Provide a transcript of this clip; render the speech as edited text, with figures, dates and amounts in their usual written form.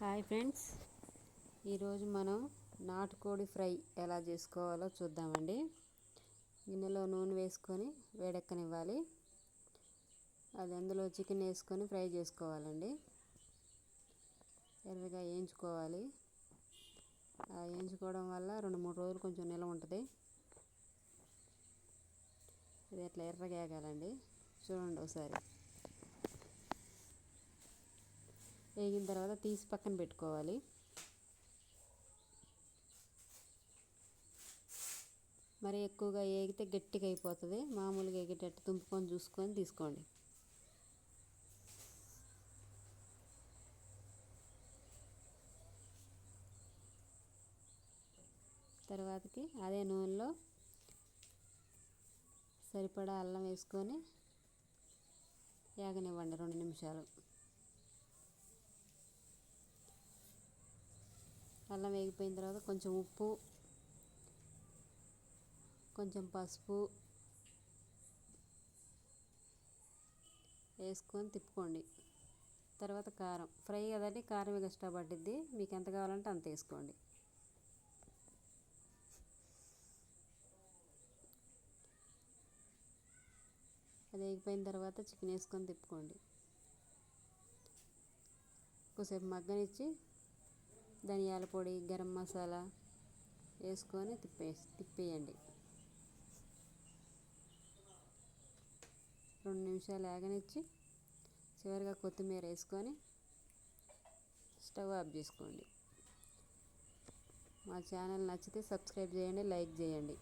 Hi friends, ఈరోజు మనం నాటుకోడి ఫ్రై ఎలా చేసుకోవాలో చూద్దామండి. గిన్నెలో నూనె వేసుకొని వేడెక్కనివ్వాలి. అది అందులో చికెన్ వేసుకొని ఫ్రై చేసుకోవాలండి. ఎర్రగా వేయించుకోవాలి. వేయించుకోవడం వల్ల 2-3 రోజులు కొంచెం నిల్వ ఉంటుంది. ఇది ఎట్లా ఎర్రగా వేగాలండి, చూడండి ఒకసారి. వేగిన తర్వాత తీసి పక్కన పెట్టుకోవాలి. మరి ఎక్కువగా వేగితే గట్టిగా అయిపోతుంది. మామూలుగా వేగేటట్టు తుంపుకొని చూసుకొని తీసుకోండి. తర్వాతకి అదే నూనెలో సరిపడా అల్లం వేసుకొని వేగనివ్వండి 2 నిమిషాలు. అల్లం వేగిపోయిన తర్వాత కొంచెం ఉప్పు, కొంచెం పసుపు వేసుకొని తిప్పుకోండి. తర్వాత కారం, ఫ్రై కదండి, కారం ఇష్టపడుద్ది. మీకు ఎంత కావాలంటే అంత వేసుకోండి. అది వేగిపోయిన తర్వాత చికెన్ వేసుకొని తిప్పుకోండి. కొద్దిసేపు మగ్గనిచ్చి ధనియాల పొడి, గరం మసాలా వేసుకొని తిప్పేయండి. 2 నిమిషాలు వేగనిచ్చి చివరిగా కొత్తిమీర వేసుకొని స్టవ్ ఆఫ్ చేసుకోండి. మా ఛానల్ నచ్చితే సబ్స్క్రైబ్ చేయండి, లైక్ చేయండి.